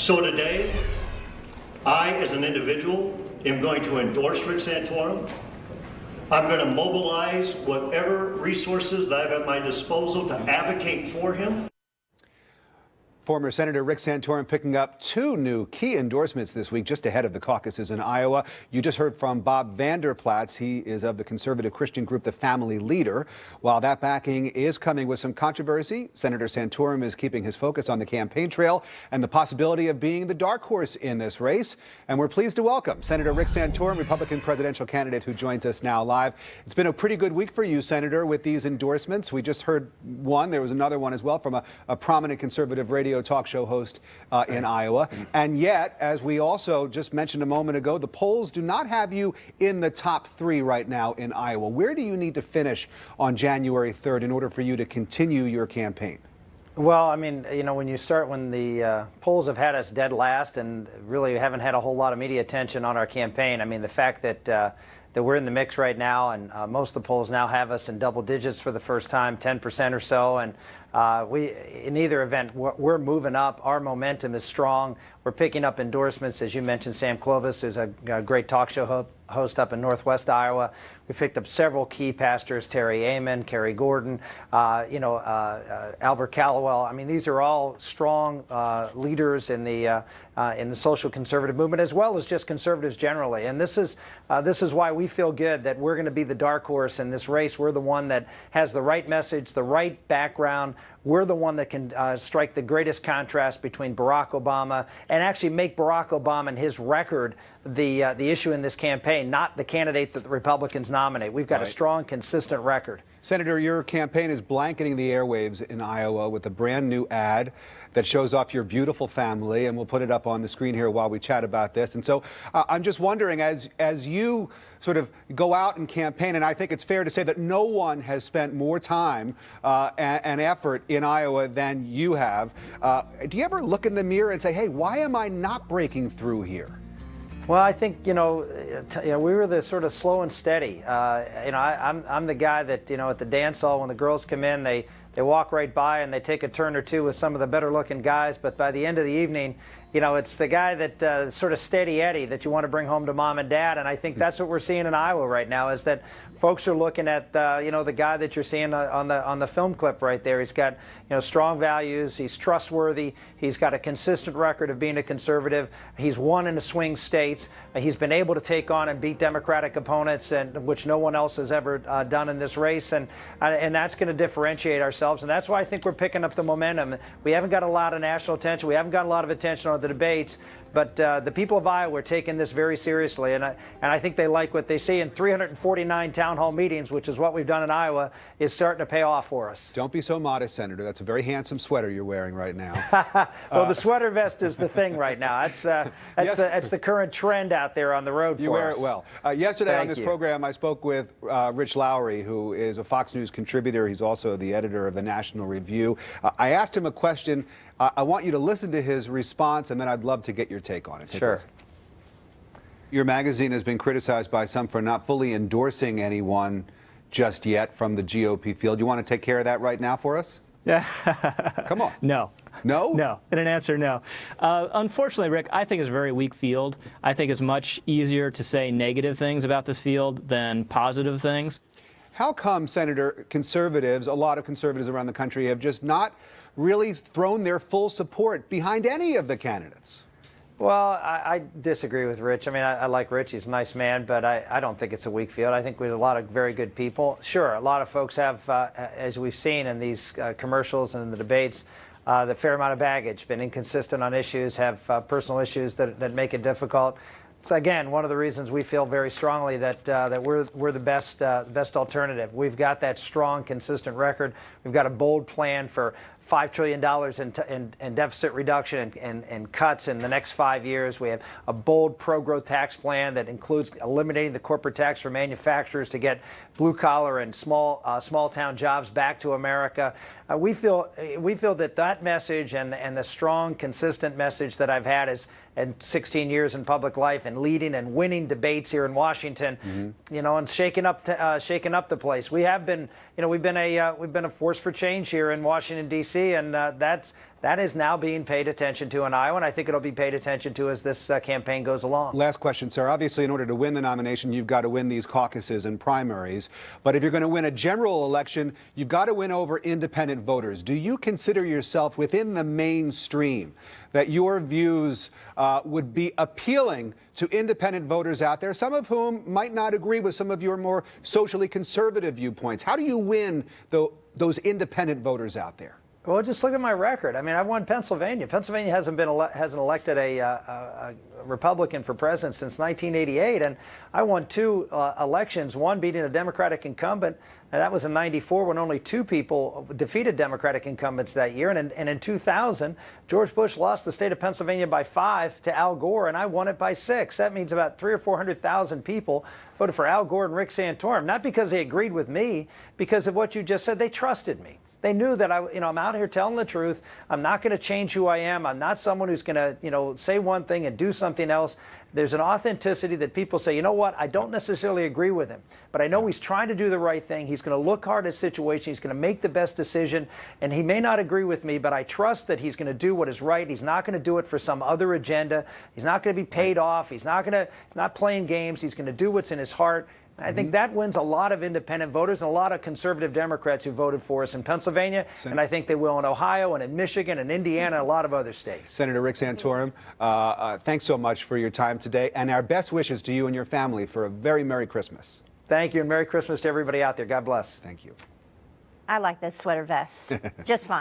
So today, I, as an individual, am going to endorse Rick Santorum. I'm going to mobilize whatever resources that I have at my disposal to advocate for him. Former Senator Rick Santorum picking up 2 new key endorsements this week, just ahead of the caucuses in Iowa. You just heard from Bob Vander Plaats. He is of the conservative Christian group, the Family Leader. While that backing is coming with some controversy, Senator Santorum is keeping his focus on the campaign trail and the possibility of being the dark horse in this race. And we're pleased to welcome Senator Rick Santorum, Republican presidential candidate, who joins us now live. It's been a pretty good week for you, Senator, with these endorsements. We just heard one. There was another one as well from a prominent conservative radio talk show host in Iowa. And yet, as we also just mentioned a moment ago, the polls do not have you in the top 3 right now in Iowa. Where do you need to finish on January 3rd in order for you to continue your campaign? Well, I mean, you know, when the polls have had us dead last and really haven't had a whole lot of media attention on our campaign. I mean, the fact that we're in the mix right now, and most of the polls now have us in double digits for the first time, 10% or so. And in either event, we're moving up. Our momentum is strong. We're picking up endorsements. As you mentioned, Sam Clovis, who's a great talk show host up in Northwest Iowa. We picked up several key pastors, Terry Amon, Kerry Gordon, Albert Callowell. I mean, these are all strong leaders in the social conservative movement, as well as just conservatives generally. And this is why we feel good that we're going to be the dark horse in this race. We're the one that has the right message, the right background. We're the one that can strike the greatest contrast between Barack Obama and actually make Barack Obama and his record the issue in this campaign, not the candidate that the Republicans nominate. We've got a strong, consistent record. Senator, your campaign is blanketing the airwaves in Iowa with a brand new ad that shows off your beautiful family, and we'll put it up on the screen here while we chat about this. And so I'm just wondering, as you sort of go out and campaign, and I think it's fair to say that no one has spent more time and effort in Iowa than you have, do you ever look in the mirror and say, hey, why am I not breaking through here? Well, I think, we were the sort of slow and steady. I'm the guy that, at the dance hall, when the girls come in, they walk right by and they take a turn or two with some of the better looking guys. But by the end of the evening, it's the guy that sort of steady Eddie that you want to bring home to mom and dad. And I think that's what we're seeing in Iowa right now, is that folks are looking at, the guy that you're seeing on the film clip right there. He's got, strong values. He's trustworthy. He's got a consistent record of being a conservative. He's won in the swing states. He's been able to take on and beat Democratic opponents, which no one else has ever done in this race. And that's going to differentiate ourselves. And that's why I think we're picking up the momentum. We haven't got a lot of national attention. We haven't got a lot of attention on the debates. But the people of Iowa are taking this very seriously. And I think they like what they see. And 349 town hall meetings, which is what we've done in Iowa, is starting to pay off for us. Don't be so modest, Senator. That's a very handsome sweater you're wearing right now. Well, the sweater vest is the thing right now. That's the current trend out there on the road for us. You wear it well. Yesterday on this program, I spoke with Rich Lowry, who is a Fox News contributor. He's also the editor of the National Review. I asked him a question. I want you to listen to his response, and then I'd love to get your take on it. Sure. Your magazine has been criticized by some for not fully endorsing anyone just yet from the GOP field. You want to take care of that right now for us? Yeah. Come on. No. No? No. And an answer, no. Unfortunately, Rick, I think it's a very weak field. I think it's much easier to say negative things about this field than positive things. How come, Senator, conservatives, a lot of conservatives around the country, have just not really thrown their full support behind any of the candidates? Well, I disagree with Rich. I mean, I like Rich. He's a nice man, but I don't think it's a weak field. I think we have a lot of very good people. Sure, a lot of folks have, as we've seen in these commercials and in the debates, the fair amount of baggage, been inconsistent on issues, have personal issues that make it difficult. It's, again, one of the reasons we feel very strongly that we're the best alternative. We've got that strong, consistent record. We've got a bold plan for $5 trillion in deficit reduction and cuts in the next 5 years. We have a bold pro-growth tax plan that includes eliminating the corporate tax for manufacturers to get blue-collar and small-town jobs back to America. We feel that message and the strong, consistent message that I've had is in 16 years in public life and leading and winning debates here in Washington, and shaking up the place. We have been, we've been a force for change here in Washington D.C. and that's That is now being paid attention to in Iowa, and I think it'll be paid attention to as this campaign goes along. Last question, sir. Obviously, in order to win the nomination, you've got to win these caucuses and primaries. But if you're going to win a general election, you've got to win over independent voters. Do you consider yourself within the mainstream, that your views would be appealing to independent voters out there, some of whom might not agree with some of your more socially conservative viewpoints? How do you win those independent voters out there? Well, just look at my record. I mean, I've won Pennsylvania. Pennsylvania hasn't elected a Republican for president since 1988, and I won 2 elections. One beating a Democratic incumbent, and that was in '94 when only 2 people defeated Democratic incumbents that year. And in 2000, George Bush lost the state of Pennsylvania by 5 to Al Gore, and I won it by 6. That means about 300,000 or 400,000 people voted for Al Gore and Rick Santorum, not because they agreed with me, because of what you just said. They trusted me. They knew that I'm out here telling the truth. I'm not going to change who I am. I'm not someone who's going to, say one thing and do something else. There's an authenticity that people say, you know what, I don't necessarily agree with him, but I know he's trying to do the right thing. He's going to look hard at the situation. He's going to make the best decision, and he may not agree with me, but I trust that he's going to do what is right. He's not going to do it for some other agenda. He's not going to be paid off. He's not playing games. He's going to do what's in his heart. I think that wins a lot of independent voters and a lot of conservative Democrats who voted for us in Pennsylvania, and I think they will in Ohio and in Michigan and Indiana and a lot of other states. Senator Rick Santorum, thanks so much for your time today, and our best wishes to you and your family for a very Merry Christmas. Thank you, and Merry Christmas to everybody out there. God bless. Thank you. I like this sweater vest just fine.